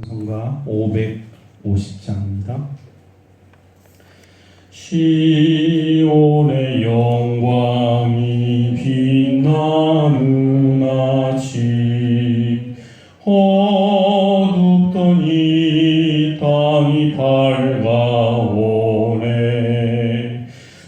찬송가 550장입니다. 시온의 영광이 빛나는 아침, 어둡던 이 땅이 밝아오네.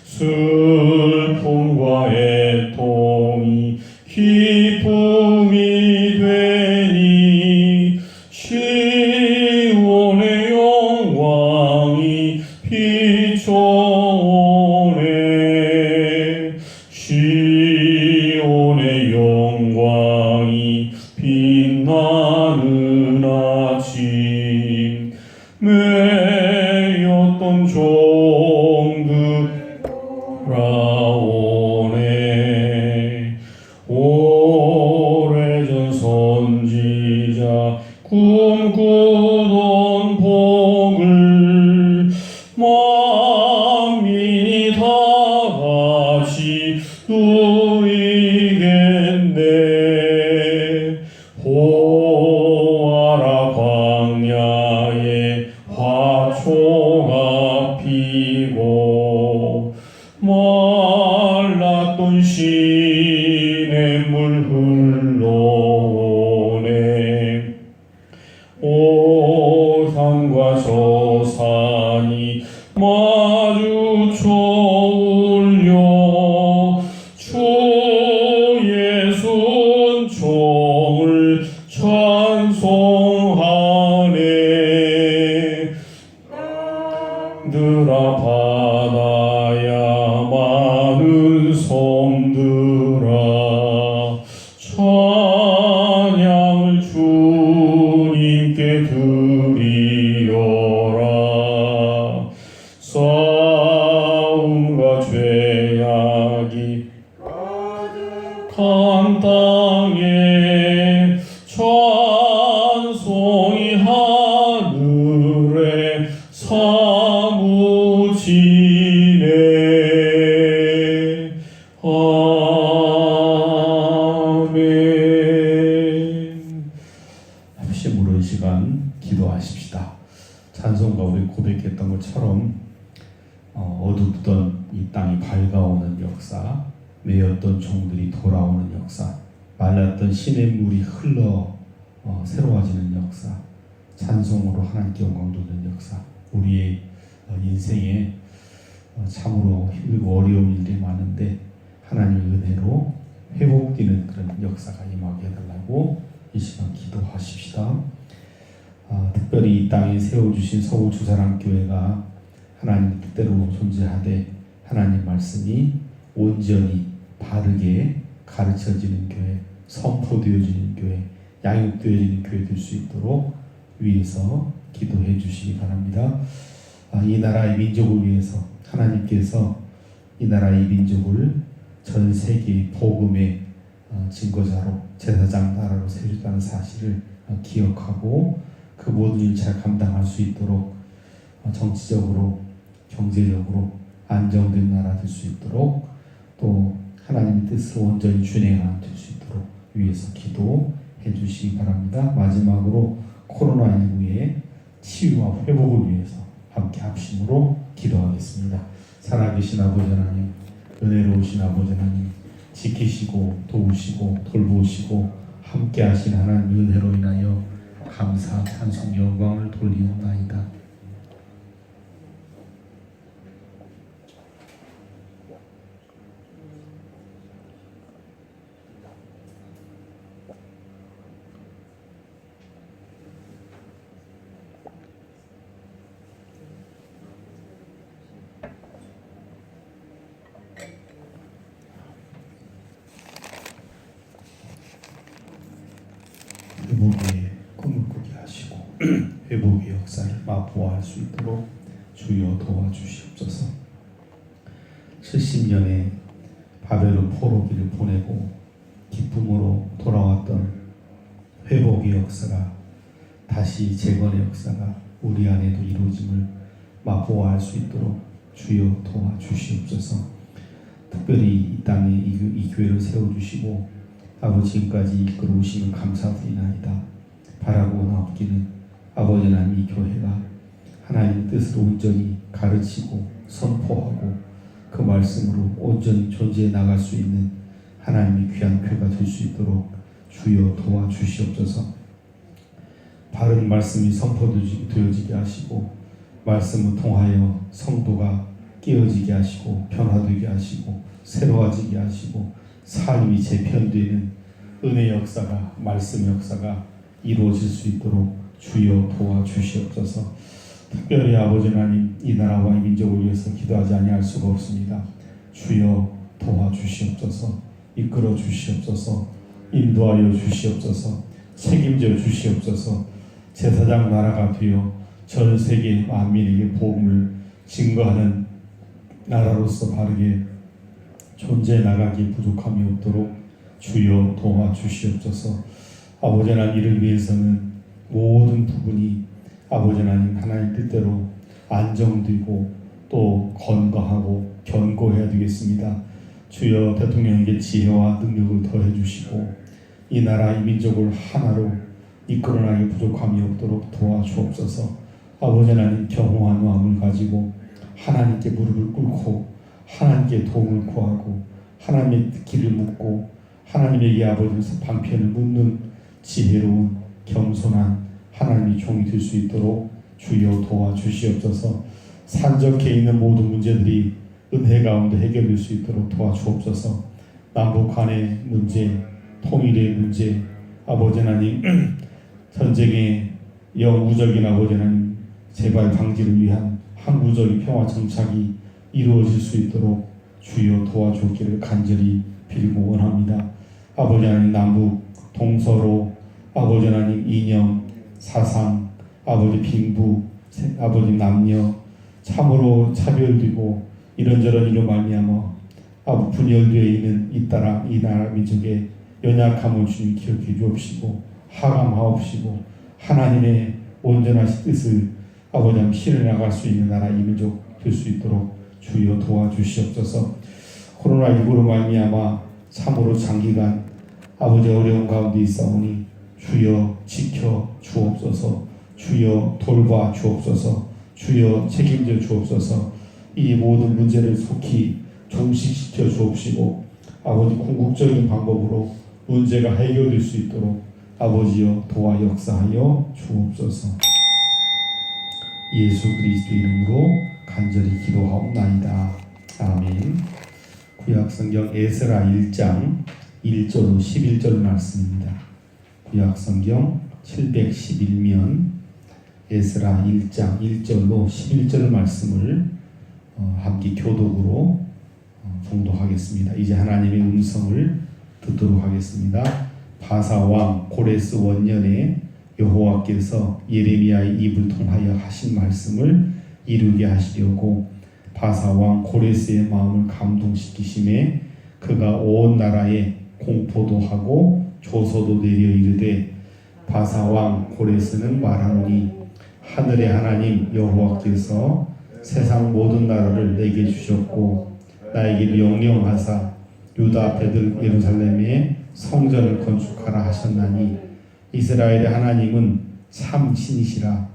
슬픔과 애통이 기쁨이 되니 시온의 영광이 비춰오네. 시온의 영광이 빛나는 아침, 매였던 종들 돌아오네. 오래전 선지자 꿈꾸던 복을 만민이 다 같이 누리겠네. 보아라, 광야에 화초가 피고 말랐던 시냇물 흘러오네. 오산과 저산이 마주쳐 울려 주의 순종을 찬송하네. 들아 바다야 많은 섬들아, 찬양을 주님께 드리어라. 싸움과 죄악이 가득한 땅에 찬송이 하늘에 사무치네. 아멘. 혹시 모르는 시간 기도하십시다. 찬송가 우리 고백했던 것처럼 어둡던 이 땅이 밝아오는 역사, 매였던 종들이 돌아오는 역사, 말랐던 시냇물이 흘러 새로워지는 역사, 찬송으로 하나님께 영광 돌리는 역사, 우리의 인생에 참으로 힘들고 어려운 일들이 많은데 하나님의 은혜로 회복되는 그런 역사가 임하게 해달라고 이 시간 기도하십시다. 특별히 이 땅에 세워주신 서울 주사랑교회가 하나님 뜻대로 존재하되 하나님 말씀이 온전히 바르게 가르쳐지는 교회, 선포되어지는 교회, 양육되어지는 교회 될 수 있도록 위해서 기도해 주시기 바랍니다. 이 나라의 민족을 위해서 하나님께서 이 나라의 민족을 전 세계 복음의 증거자로 제사장 나라로 세우셨다는 사실을 기억하고 그 모든 일 잘 감당할 수 있도록 정치적으로 경제적으로 안정된 나라 될 수 있도록 또 하나님의 뜻을 온전히 준행하는 될 수 있도록 위해서 기도해 주시기 바랍니다. 마지막으로 코로나19의 치유와 회복을 위해서 함께 합심으로 기도하겠습니다. 살아계신 아버지 하나님, 은혜로우신 아버지 하나님, 지키시고 도우시고 돌보시고 함께 하신 하나님 은혜로 인하여 감사, 찬송, 영광을 돌리옵나이다. 회복의 꿈을 꾸게 하시고 회복의 역사를 맛보아할 수 있도록 주여 도와주시옵소서. 70년의 바벨론 포로기를 보내고 기쁨으로 돌아왔던 회복의 역사가 다시 재건의 역사가 우리 안에도 이루어짐을 맛보아할 수 있도록 주여 도와주시옵소서. 특별히 이 땅에 이 교회를 세워주시고 아버지 지금까지 이끌어오시면 감사드리나이다. 바라고 나옵기는 아버지 아버지 하나님 이 교회가 하나님의 뜻을 온전히 가르치고 선포하고 그 말씀으로 온전히 존재해 나갈 수 있는 하나님의 귀한 교회가 될 수 있도록 주여 도와주시옵소서. 바른 말씀이 선포되어지게 하시고 말씀을 통하여 성도가 깨어지게 하시고 변화되게 하시고 새로워지게 하시고 삶이 재편되는 은혜 역사가 말씀 역사가 이루어질 수 있도록 주여 도와주시옵소서. 특별히 아버지 하나님 이 나라와 이 민족을 위해서 기도하지 아니할 수가 없습니다. 주여 도와주시옵소서. 이끌어 주시옵소서. 인도하여 주시옵소서. 책임져 주시옵소서. 제사장 나라가 되어 전 세계 만민에게 복음을 증거하는 나라로서 바르게 존재해 나가기 부족함이 없도록 주여 도와주시옵소서. 아버지 하나님 이를 위해서는 모든 부분이 아버지 하나님 뜻대로 안정되고 또 건강하고 견고해야 되겠습니다. 주여 대통령에게 지혜와 능력을 더해 주시고 이 나라 이 민족을 하나로 이끌어나기 부족함이 없도록 도와주옵소서. 아버지 하나님 경호한 마음을 가지고 하나님께 무릎을 꿇고 하나님께 도움을 구하고 하나님의 길을 묻고 하나님에게 아버지께서 방편을 묻는 지혜로운 겸손한 하나님의 종이 될 수 있도록 주여 도와주시옵소서. 산적해 있는 모든 문제들이 은혜 가운데 해결될 수 있도록 도와주옵소서. 남북 간의 문제, 통일의 문제, 아버지 하나님 전쟁의 영구적인 아버지 하나님 재발 방지를 위한 항구적인 평화 정착이 이루어질 수 있도록 주여 도와주기를 간절히 빌고 원합니다. 아버지 하나님 남북 동서로 아버지 하나님 이념 사상 아버지 빈부 아버지 남녀 참으로 차별되고 이런저런 일로 말미암아 분열되어 있는 이 나라 민족의 연약함을 주님 기억해 주옵시고 하감하옵시고 하나님의 온전하신 뜻을 아버지 하나님 실현해 나갈 수 있는 나라 이 민족 될 수 있도록 주여 도와주시옵소서. 코로나19로 말미암아 참으로 장기간 아버지 어려운 가운데 있사오니 주여 지켜 주옵소서. 주여 돌봐 주옵소서. 주여 책임져 주옵소서. 이 모든 문제를 속히 종식시켜 주옵시고 아버지 궁극적인 방법으로 문제가 해결될 수 있도록 아버지여 도와 역사하여 주옵소서. 예수 그리스도 이름으로 간절히 기도하옵나이다. 아멘. 구약성경 에스라 1장 1절로 11절 말씀입니다. 구약성경 711면 에스라 1장 1절로 11절 말씀을 함께 교독으로 봉독하겠습니다. 이제 하나님의 음성을 듣도록 하겠습니다. 바사왕 고레스 원년에 여호와께서 예레미야의 입을 통하여 하신 말씀을 이루게 하시려고 바사왕 고레스의 마음을 감동시키심에 그가 온 나라에 공포도 하고 조서도 내려 이르되 바사왕 고레스는 말하노니 하늘의 하나님 여호와께서 세상 모든 나라를 내게 주셨고 나에게 명령하사 유다 베들 예루살렘에 성전을 건축하라 하셨나니 이스라엘의 하나님은 참 신이시라.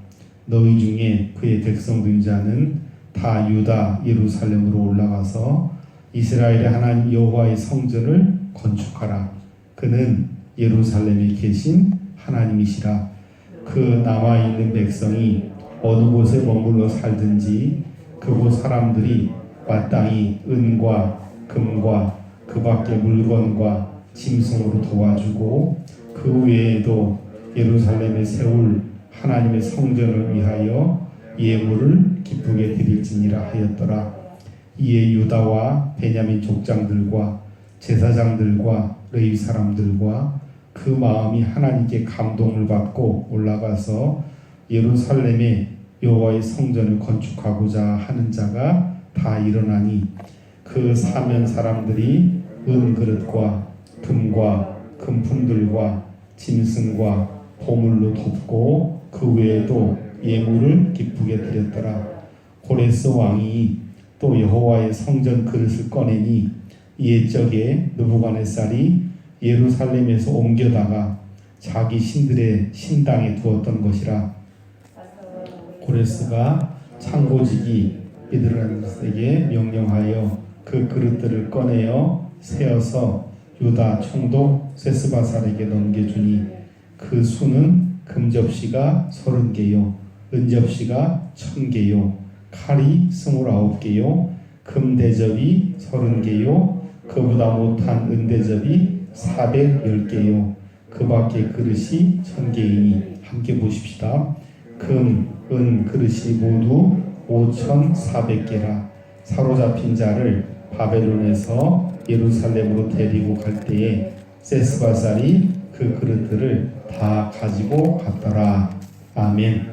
너희 중에 그의 백성 된 자는 다 유다 예루살렘으로 올라가서 이스라엘의 하나님 여호와의 성전을 건축하라. 그는 예루살렘에 계신 하나님이시라. 그 남아있는 백성이 어느 곳에 머물러 살든지 그곳 사람들이 마땅히 은과 금과 그 밖의 물건과 짐승으로 도와주고 그 외에도 예루살렘에 세울 하나님의 성전을 위하여 예물을 기쁘게 드릴지니라 하였더라. 이에 유다와 베냐민 족장들과 제사장들과 레위 사람들과 그 마음이 하나님께 감동을 받고 올라가서 예루살렘에 여호와의 성전을 건축하고자 하는 자가 다 일어나니 그 사면 사람들이 은그릇과 금과 금품들과 짐승과 보물로 돕고 그 외에도 예물을 기쁘게 드렸더라. 고레스 왕이 또 여호와의 성전 그릇을 꺼내니 옛적에 느부갓네살이 예루살렘에서 옮겨다가 자기 신들의 신당에 두었던 것이라. 고레스가 창고지기 이드라스에게 명령하여 그 그릇들을 꺼내어 세어서 유다 총독 세스바살에게 넘겨주니 그 수는 금접시가 30개요 은접시가 1000개요 칼이 29개요 금대접이 30개요 그보다 못한 은대접이 410개요 그 밖에 그릇이 1000개이니 함께 보십시다. 금, 은 그릇이 모두 5400개라. 사로잡힌 자를 바벨론에서 예루살렘으로 데리고 갈 때에 세스바살이 그 그릇들을 다 가지고 갔더라. 아멘.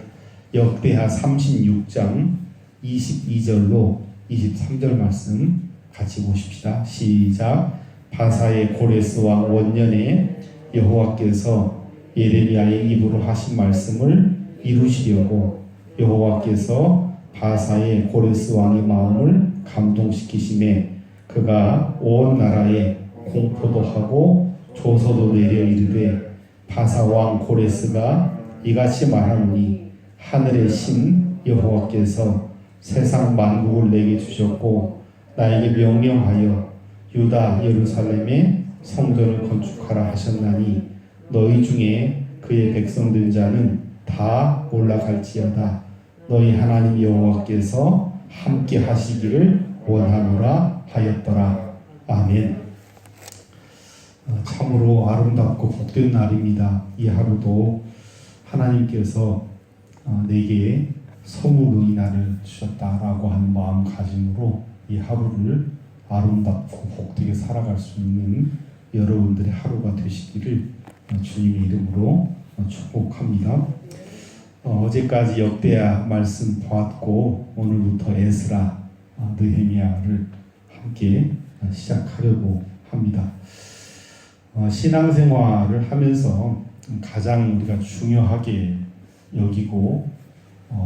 역대하 36장 22절로 23절 말씀 같이 보십시다. 시작. 바사의 고레스 왕 원년에 여호와께서 예레미야의 입으로 하신 말씀을 이루시려고 여호와께서 바사의 고레스 왕의 마음을 감동시키심에 그가 온 나라에 공포도 하고 조서도 내려 이르되 바사 왕 고레스가 이같이 말하노니 하늘의 신 여호와께서 세상 만국을 내게 주셨고 나에게 명령하여 유다 예루살렘에 성전을 건축하라 하셨나니 너희 중에 그의 백성된 자는 다 올라갈지어다. 너희 하나님 여호와께서 함께 하시기를 원하노라 하였더라. 아멘. 참으로 아름답고 복된 날입니다. 이 하루도 하나님께서 내게 선물의 날을 주셨다라고 하는 마음가짐으로 이 하루를 아름답고 복되게 살아갈 수 있는 여러분들의 하루가 되시기를 주님의 이름으로 축복합니다. 어제까지 역대하 말씀 보았고 오늘부터 에스라, 느헤미야를 함께 시작하려고 합니다. 신앙생활을 하면서 가장 우리가 중요하게 여기고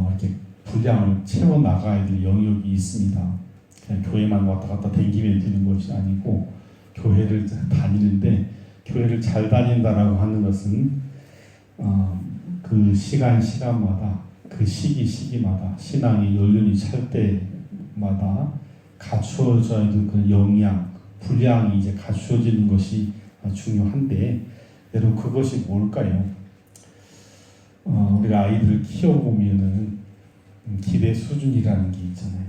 이렇게 분량을 채워 나가야 될 영역이 있습니다. 그냥 교회만 왔다 갔다 댕기면 되는 것이 아니고 교회를 다니는데 교회를 잘 다닌다라고 하는 것은 그 시간마다 그 시기마다 신앙의 연륜이 찰 때마다 갖추어져야 될 그 영양, 분량이 이제 갖추어지는 것이 중요한데 여러분 그것이 뭘까요? 우리가 아이들을 키워보면은 기대 수준이라는 게 있잖아요.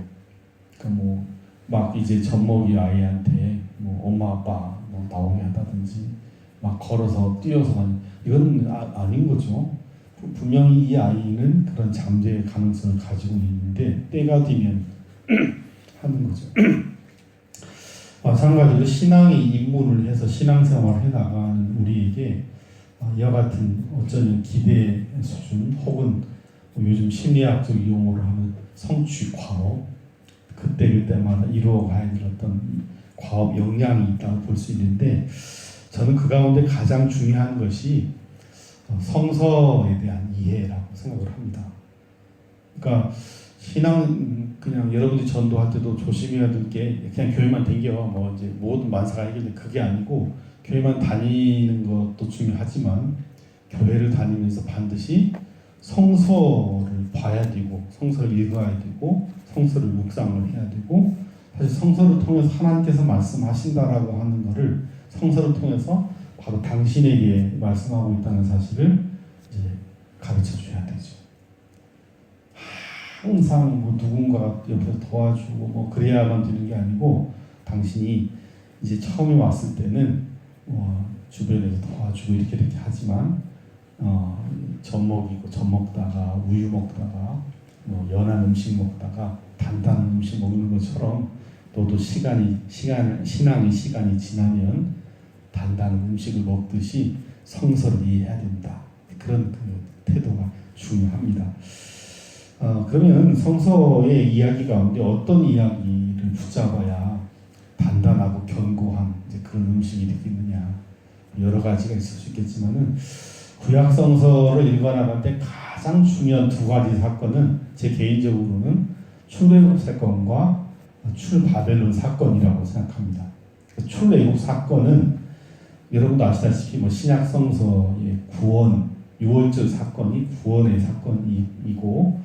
그러니까 막 이제 젖먹이 아이한테 엄마 아빠 나오게 한다든지 막 걸어서 뛰어서 이건 아닌 거죠. 분명히 이 아이는 그런 잠재의 가능성을 가지고 있는데 때가 되면 하는 거죠. 마찬가지로 신앙에 입문을 해서 신앙생활을 해나가는 우리에게 이와 같은 어쩌면 기대 수준 혹은 요즘 심리학적 용어로 하면 성취 과업 그때마다 이루어가야 될 어떤 과업 역량이 있다고 볼 수 있는데 저는 그 가운데 가장 중요한 것이 성서에 대한 이해라고 생각을 합니다. 그러니까 신앙 그냥 여러분들이 전도할 때도 조심해야 될 게 그냥 교회만 댕겨 이제 모든 만사가 해결돼 그게 아니고 교회만 다니는 것도 중요하지만 교회를 다니면서 반드시 성서를 봐야 되고 성서를 읽어야 되고 성서를 묵상을 해야 되고 사실 성서를 통해서 하나님께서 말씀하신다라고 하는 것을 성서를 통해서 바로 당신에게 말씀하고 있다는 사실을 이제 가르쳐 줘야 되죠. 항상 누군가 옆에서 도와주고 그래야만 되는 게 아니고 당신이 이제 처음에 왔을 때는 주변에서 도와주고 이렇게 하지만 젖 먹다가 우유 먹다가 연한 음식 먹다가 단단한 음식 먹는 것처럼 너도 신앙의 시간이 지나면 단단한 음식을 먹듯이 성서를 이해해야 된다. 그런 그 태도가 중요합니다. 그러면 성서의 이야기 가운데 어떤 이야기를 붙잡아야 단단하고 견고한 이제 그런 음식이 되겠느냐 여러 가지가 있을 수 있겠지만은 구약 성서를 읽어나갈 때 가장 중요한 두 가지 사건은 제 개인적으로는 출애굽 사건과 출바벨론 사건이라고 생각합니다. 출애굽 사건은 여러분도 아시다시피 신약 성서의 구원 유월절 사건이 구원의 사건이고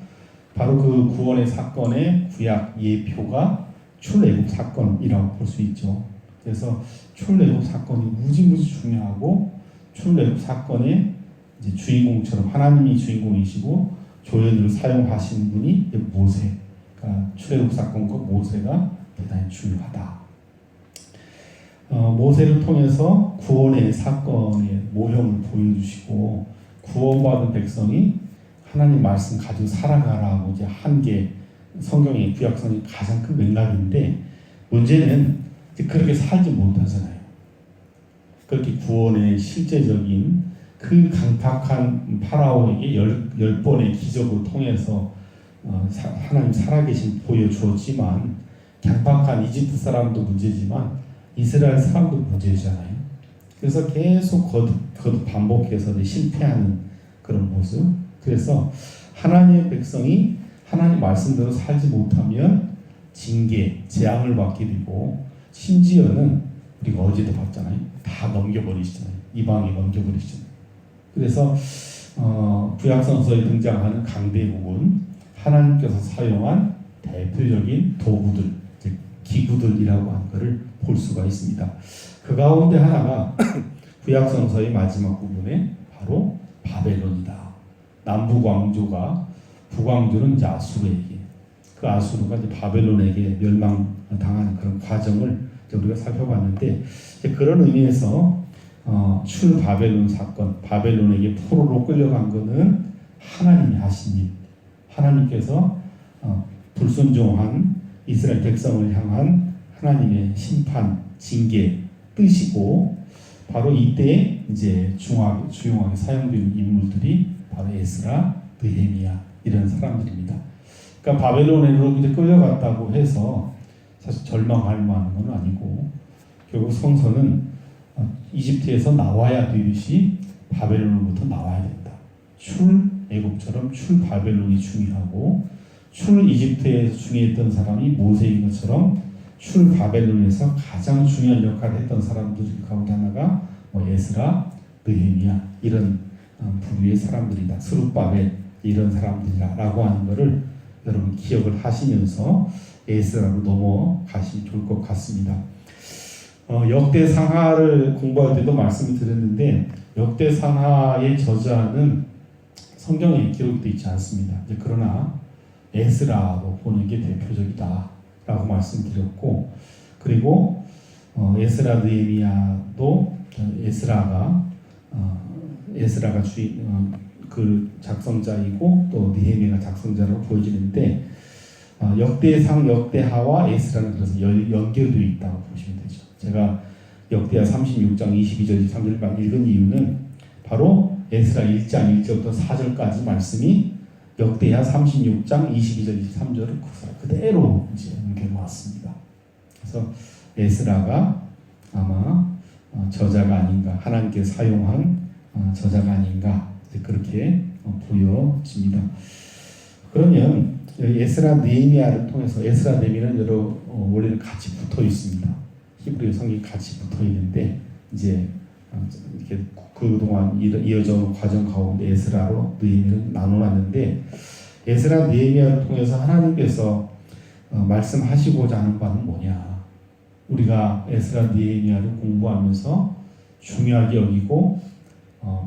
바로 그 구원의 사건의 구약 예표가 출애굽 사건이라고 볼 수 있죠. 그래서 출애굽 사건이 무지무지 중요하고 출애굽 사건의 이제 주인공처럼 하나님이 주인공이시고 조연으로 사용하신 분이 모세. 그러니까 출애굽 사건과 모세가 대단히 중요하다. 모세를 통해서 구원의 사건의 모형을 보여주시고 구원받은 백성이 하나님 말씀 가지고 살아가라고 이제 한 게 성경의 구약성의 가장 큰 맥락인데 문제는 이제 그렇게 살지 못하잖아요. 그렇게 구원의 실제적인 그 강팍한 파라오에게 열 번의 기적을 통해서 하나님 살아계신 보여주었지만 강팍한 이집트 사람도 문제지만 이스라엘 사람도 문제잖아요. 그래서 계속 거듭 반복해서 실패하는 그런 모습. 그래서 하나님의 백성이 하나님 말씀대로 살지 못하면 징계, 재앙을 받게 되고 심지어는 우리가 어제도 봤잖아요. 다 넘겨버리시잖아요. 이방에 넘겨버리시잖아요. 그래서 구약성서에 등장하는 강대국은 하나님께서 사용한 대표적인 도구들, 즉 기구들이라고 하는 것을 볼 수가 있습니다. 그 가운데 하나가 구약성서의 마지막 부분에 바로 바벨론이다. 남부 왕조가 북왕조는 이제 아수르에게, 그 아수르가 이제 바벨론에게 멸망당하는 그런 과정을 우리가 살펴봤는데, 그런 의미에서 출 바벨론 사건, 바벨론에게 포로로 끌려간 것은 하나님이 하신 일, 하나님께서 불순종한 이스라엘 백성을 향한 하나님의 심판, 징계 뜻이고, 바로 이때 이제 중요하게 사용되는 인물들이 바로 에스라, 느헤미야 이런 사람들입니다. 그러니까 바벨론으로 이제 끌려갔다고 해서 사실 절망할 만한 건 아니고 결국 성서는 이집트에서 나와야 되듯이 바벨론으로부터 나와야 된다. 출애굽처럼 출바벨론이 중요하고 출이집트에서 중요했던 사람이 모세인 것처럼 출바벨론에서 가장 중요한 역할을 했던 사람들 가운데 하나가 에스라, 느헤미야 이런 부류의 사람들이다. 스룹바벨 이런 사람들이라고 하는 것을 여러분 기억을 하시면서 에스라로 넘어가시면 좋을 것 같습니다. 역대상하를 공부할 때도 말씀을 드렸는데 역대상하의 저자는 성경에 기록되어 있지 않습니다. 그러나 에스라로 보는 게 대표적이다라고 말씀드렸고, 그리고 에스라, 느헤미야도 에스라가 그 작성자이고 또 느헤미야가 작성자로 보여지는데 역대상, 역대하와 에스라는 그래서 연결되어 있다고 보시면 되죠. 제가 역대하 36장 22절 23절만 읽은 이유는 바로 에스라 1장 1절부터 4절까지 말씀이 역대하 36장 22절 23절을 그대로 이제 옮겨놓았습니다. 그래서 에스라가 아마 저자가 아닌가, 하나님께 사용한 저자가 아닌가 그렇게 보여집니다. 그러면 에스라, 느헤미야를 통해서 에스라, 느헤미야는 원래는 같이 붙어 있습니다. 히브리 성경이 같이 붙어 있는데 이제 이렇게 그동안 이어져 온 과정 가운데 에스라로 느헤미야를 나눠놨는데 에스라, 느헤미야를 통해서 하나님께서 말씀하시고자 하는 바는 뭐냐? 우리가 에스라, 느헤미야를 공부하면서 중요하게 여기고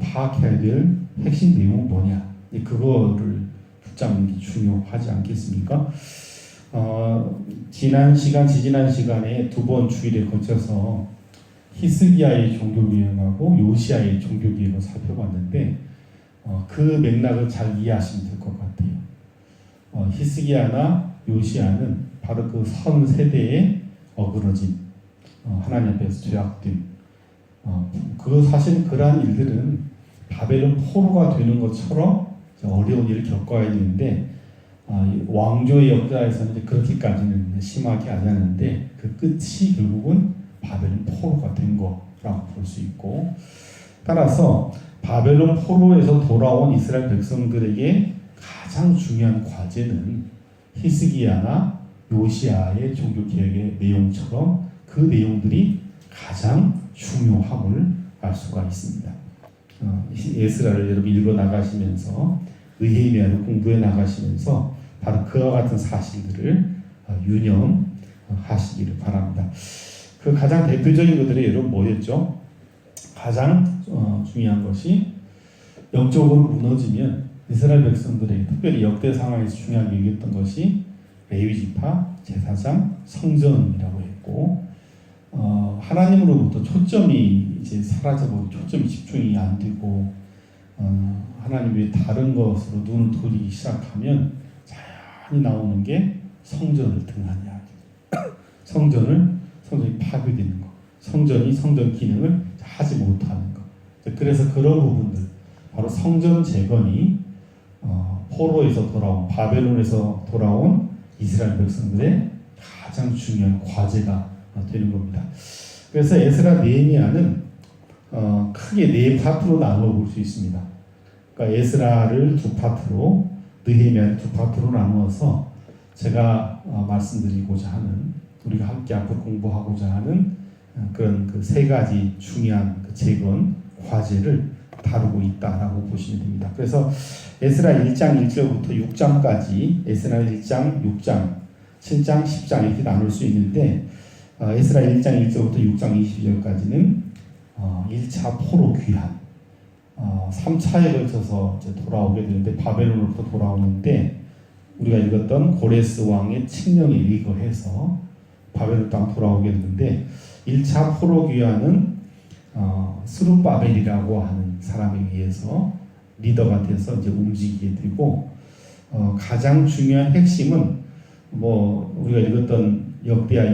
파악해야 될 핵심 내용은 뭐냐? 그거를 붙잡는 게 중요하지 않겠습니까? 지지난 시간에 두 번 주일에 거쳐서 히스기야의 종교개혁하고 요시야의 종교개혁을 살펴봤는데 그 맥락을 잘 이해하시면 될 것 같아요. 히스기야나 요시야는 바로 그 선 세대에 어그러진 하나님 앞에서 죄악된 사실 그러한 일들은 바벨론 포로가 되는 것처럼 어려운 일을 겪어야 되는데 왕조의 역사에서는 이제 그렇게까지는 심하게 하지 않는데 그 끝이 결국은 바벨론 포로가 된 거라고 볼 수 있고, 따라서 바벨론 포로에서 돌아온 이스라엘 백성들에게 가장 중요한 과제는 히스기야나 요시야의 종교개혁의 내용처럼 그 내용들이 가장 중요함을 알 수가 있습니다. 에스라를 여러분 읽어 나가시면서 느헤미야를 공부해 나가시면서 바로 그와 같은 사실들을 유념하시기를 바랍니다. 그 가장 대표적인 것들이 여러분 뭐였죠? 가장 중요한 것이 영적으로 무너지면 이스라엘 백성들에게 특별히 역대 상황에서 중요하게 여겼던 것이 레위지파, 제사장, 성전이라고 했고 하나님으로부터 초점이 이제 사라져버리고 초점이 집중이 안 되고 하나님 외에 다른 것으로 눈을 돌리기 시작하면 자연히 나오는 게 성전을 등한 이야기. 성전이 파괴되는 것, 성전 기능을 하지 못하는 것. 그래서 그런 부분들, 바로 성전 재건이 포로에서 돌아온, 바벨론에서 돌아온 이스라엘 백성들의 가장 중요한 과제가 되는 겁니다. 그래서 에스라 느헤미야는 크게 네 파트로 나누어 볼 수 있습니다. 그러니까 에스라를 두 파트로, 느헤미야를 두 파트로 나누어서 제가 말씀드리고자 하는, 우리가 함께 앞으로 공부하고자 하는 그런 그 세 가지 중요한 그 재건 과제를 다루고 있다라고 보시면 됩니다. 그래서 에스라 1장 1절부터 6장까지 에스라 1장, 6장, 7장, 10장 이렇게 나눌 수 있는데 에스라 1장 1절부터 6장 22절까지는 1차 포로 귀환, 3차에 걸쳐서 이제 돌아오게 되는데 바벨론으로부터 돌아오는데 우리가 읽었던 고레스 왕의 칙령에 의거해서 바벨론 땅 돌아오게 되는데 1차 포로 귀환은 스룹바벨이라고 하는 사람에 의해서 리더가 돼서 이제 움직이게 되고 가장 중요한 핵심은 우리가 읽었던 역대하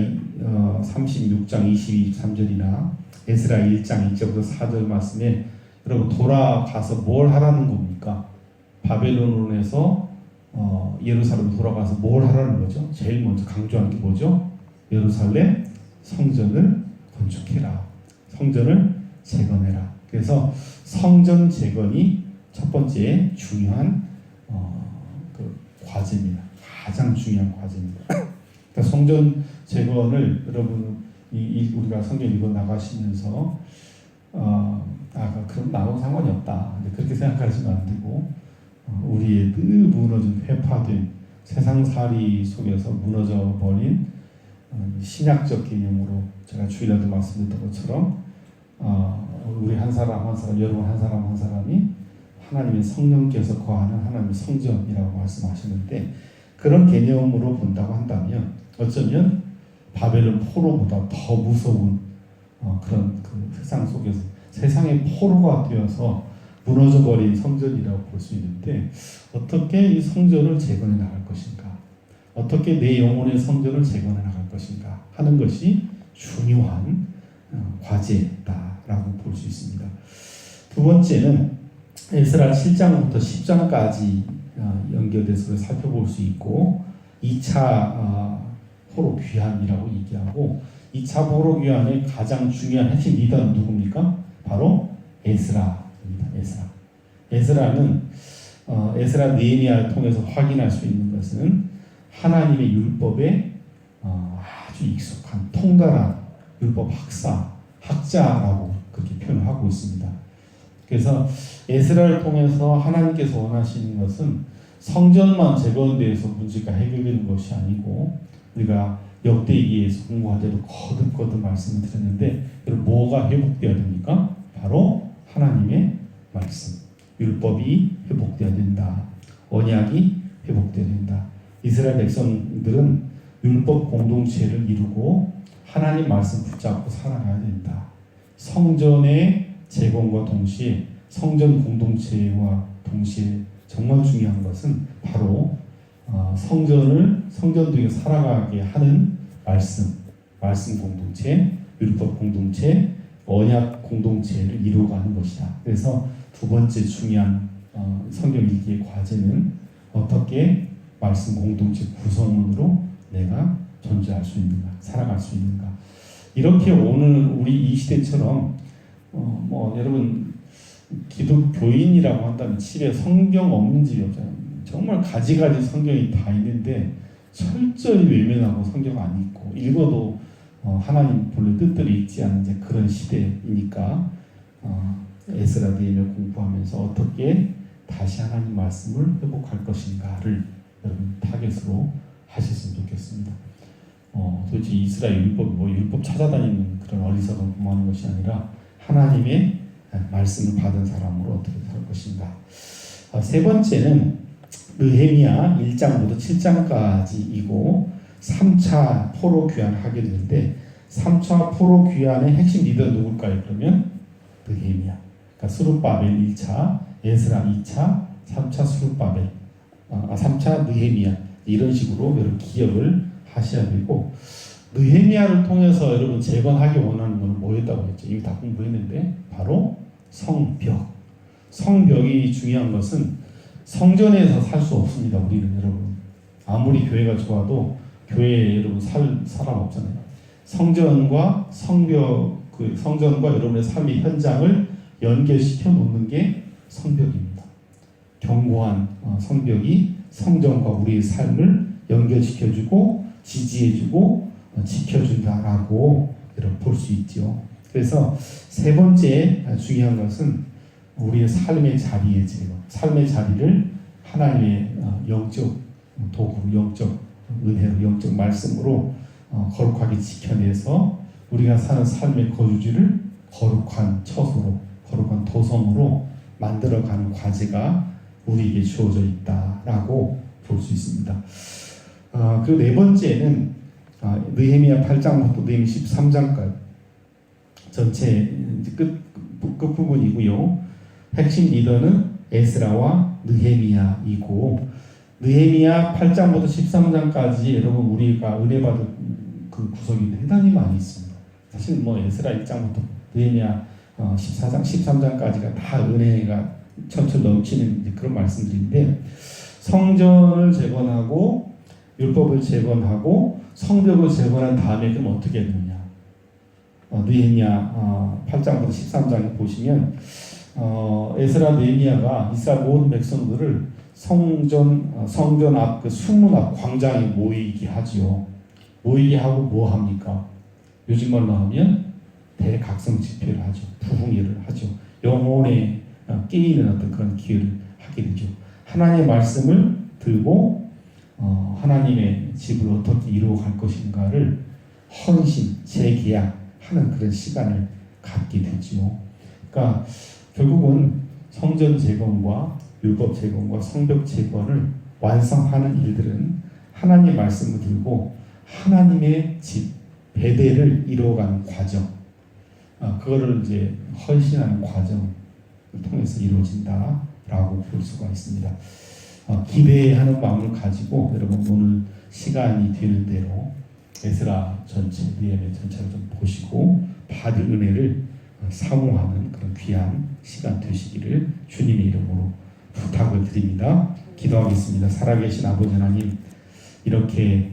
36장 22, 23절이나 에스라 1장 1절부터 4절 말씀에 여러분 돌아가서 뭘 하라는 겁니까? 바벨론에서 예루살렘 돌아가서 뭘 하라는 거죠? 제일 먼저 강조하는 게 뭐죠? 예루살렘 성전을 건축해라. 성전을 재건해라. 그래서 성전 재건이 첫 번째 중요한 그 과제입니다. 가장 중요한 과제입니다. 그러니까 성전 재건을 여러분 우리가 성경 읽어 나가시면서 그럼 나하고 상관이 없다. 그렇게 생각하시면 안 되고 우리의 늘 무너진 회파된 세상살이 속에서 무너져 버린 신약적 개념으로 제가 주일날도 말씀드렸던 것처럼 우리 한 사람 한 사람, 여러분 한 사람 한 사람이 하나님의 성령께서 거하는 하나님의 성전이라고 말씀하시는데 그런 개념으로 본다고 한다면 어쩌면 바벨론 포로보다 더 무서운 그런 그 세상 속에서 세상의 포로가 되어서 무너져버린 성전이라고 볼 수 있는데 어떻게 이 성전을 재건해 나갈 것인가, 어떻게 내 영혼의 성전을 재건해 나갈 것인가 하는 것이 중요한 과제다라고 볼 수 있습니다. 두 번째는 에스라 7장부터 10장까지 연결돼서 살펴볼 수 있고 2차 포로 귀환이라고 얘기하고 2차 포로 귀환의 가장 중요한 핵심 리더는 누굽니까? 바로 에스라입니다. 에스라는 에스라 느헤미야를 통해서 확인할 수 있는 것은 하나님의 율법에 아주 익숙한 통달한 율법 학자라고 그렇게 표현을 하고 있습니다. 그래서 에스라를 통해서 하나님께서 원하시는 것은 성전만 재건돼서 문제가 해결되는 것이 아니고 우리가 역대기에서 공부할 때도 거듭거듭 말씀을 드렸는데 여러분 뭐가 회복되어야 됩니까? 바로 하나님의 말씀, 율법이 회복되어야 된다. 언약이 회복되어야 된다. 이스라엘 백성들은 율법 공동체를 이루고 하나님 말씀 붙잡고 살아가야 된다. 성전의 재건과 동시에 성전 공동체와 동시에 정말 중요한 것은 바로 성전 중에 살아가게 하는 말씀 공동체, 율법 공동체, 언약 공동체를 이루어가는 것이다. 그래서 두 번째 중요한 성경 읽기의 과제는 어떻게 말씀 공동체 구성원으로 내가 존재할 수 있는가, 살아갈 수 있는가. 이렇게 오늘 우리 이 시대처럼 여러분 기독교인이라고 한다면 집에 성경 없는 집이 없잖아요. 정말 가지가지 성경이 다 있는데 철저히 외면하고 성경 안 읽고 읽어도 하나님 본래 뜻대로 읽지 않는 이제 그런 시대이니까 에스라 느헤미야 공부하면서 어떻게 다시 하나님 말씀을 회복할 것인가를 여러분 타겟 것으로 하셨으면 좋겠습니다. 도대체 이스라엘 율법 찾아다니는 그런 어리석은 공부하는 것이 아니라 하나님의 말씀을 받은 사람으로 어떻게 살 것인가. 세 번째는 느헤미야 1장부터 7장까지이고 3차 포로 귀환을 하게 되는데 3차 포로 귀환의 핵심 리더 누굴까요? 그러면 느헤미야. 그러니까 스룹바벨 1차, 에스라 2차, 3차 스룹바벨, 3차 느헤미야. 이런 식으로 여러분 기억을 하셔야 되고, 느헤미야를 통해서 여러분 재건하기 원하는 것은 뭐였다고 했죠? 이미 다 공부했는데 바로 성벽. 성벽이 중요한 것은 성전에서 살 수 없습니다. 우리는 여러분 아무리 교회가 좋아도 교회에 여러분 사람 없잖아요. 성전과 성벽, 그 성전과 여러분의 삶의 현장을 연결시켜 놓는 게 성벽입니다. 견고한 성벽이 성전과 우리의 삶을 연결시켜주고 지지해주고 지켜준다라고 여러분 볼 수 있죠. 그래서 세 번째 중요한 것은 우리의 삶의 자리의 제거, 삶의 자리를 하나님의 영적 도구로, 영적 은혜로, 영적 말씀으로 거룩하게 지켜내서 우리가 사는 삶의 거주지를 거룩한 처소로, 거룩한 도성으로 만들어가는 과제가 우리에게 주어져 있다라고 볼 수 있습니다. 그리고 네 번째는 느헤미야 8장부터 느헤미야 13장까지 전체 끝부분이고요. 핵심 리더는 에스라와 느헤미야이고, 느헤미야 8장부터 13장까지 여러분 우리가 은혜 받은 그 구석이 대단히 많이 있습니다. 사실 에스라 1장부터 느헤미야 14장, 13장까지가 다 은혜가 철철 넘치는 그런 말씀들인데, 성전을 재건하고 율법을 재건하고 성벽을 재건한 다음에 그럼 어떻게 해야 되느냐? 느헤미야 8장부터 13장에 보시면 에스라 느헤미야가 이스라엘 모든 백성들을 성전 앞 그 수문 앞 광장에 모이게 하지요. 모이게 하고 뭐 합니까? 요즘 말로 하면 대각성 집회를 하죠. 부흥회를 하죠. 영혼에 깨이는 어떤 그런 기회를 하게 되죠. 하나님의 말씀을 들고 하나님의 집을 어떻게 이루어갈 것인가를 헌신, 재계약하는 그런 시간을 갖게 되죠. 그러니까 결국은 성전 재건과 율법 재건과 성벽 재건을 완성하는 일들은 하나님의 말씀을 들고 하나님의 집, 베델을 이루어가는 과정, 그거를 이제 헌신하는 과정을 통해서 이루어진다라고 볼 수가 있습니다. 기대하는 마음을 가지고 여러분 오늘 시간이 되는 대로 에스라 전체, 느헤미야 전체를 좀 보시고 받을 은혜를 사모하는 그런 귀한 시간 되시기를 주님의 이름으로 부탁을 드립니다. 기도하겠습니다. 살아계신 아버지 하나님, 이렇게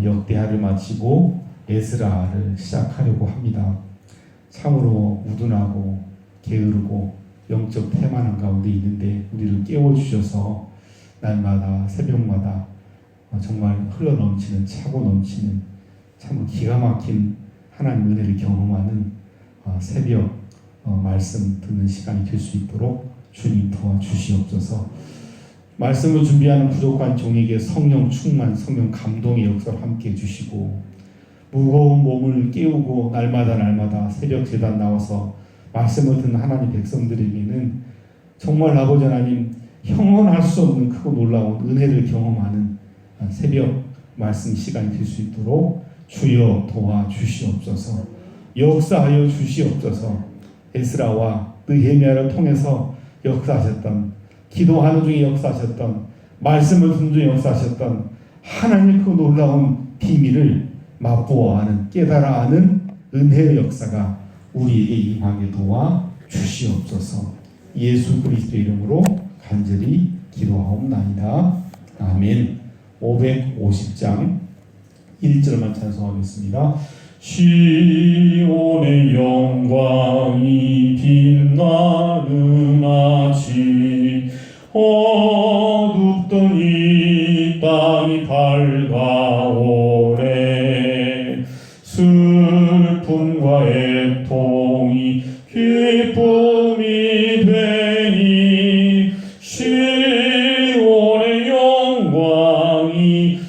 역대하를 마치고 에스라를 시작하려고 합니다. 참으로 우둔하고 게으르고 영적 태만한 가운데 있는데 우리를 깨워주셔서 날마다 새벽마다 정말 흘러넘치는, 차고 넘치는 참 기가 막힌 하나님 은혜를 경험하는 새벽 말씀 듣는 시간이 될 수 있도록 주님 도와주시옵소서. 말씀을 준비하는 부족한 종에게 성령 충만, 성령 감동의 역사를 함께 해주시고, 무거운 몸을 깨우고 날마다 새벽 제단 나와서 말씀을 듣는 하나님 백성들에게는 정말 아버지 하나님 형언할 수 없는 크고 놀라운 은혜를 경험하는 새벽 말씀 시간이 될 수 있도록 주여 도와주시옵소서. 역사하여 주시옵소서. 에스라와 느헤미야를 통해서 역사하셨던, 기도하는 중에 역사하셨던, 말씀을 듣는 중에 역사하셨던 하나님의 그 놀라운 비밀을 맛보아 아는, 깨달아 아는 은혜의 역사가 우리에게 임하게 도와 주시옵소서. 예수 그리스도의 이름으로 간절히 기도하옵나이다. 아멘. 550장 1절만 찬송하겠습니다. 시온의 영광이 빛나는 아침, 어둡던 이 땅이 밝아오네. 슬픔과 애통이 기쁨이 되니 시온의 영광이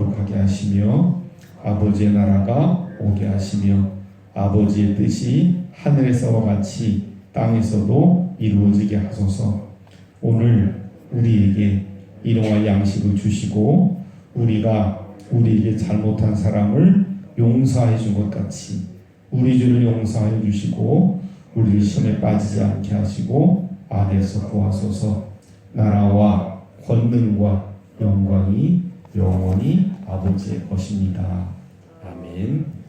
거룩하게 하시며 아버지의 나라가 오게 하시며 아버지의 뜻이 하늘에서와 같이 땅에서도 이루어지게 하소서. 오늘 우리에게 일용할 양식을 주시고 우리가 우리에게 잘못한 사람을 용서해 준 것 같이 우리 죄를 용서하여 주시고 우리를 시험에 빠지지 않게 하시고 악에서 구하소서. 나라와 권능과 영광이 영원히 아버지의 것입니다. 아멘.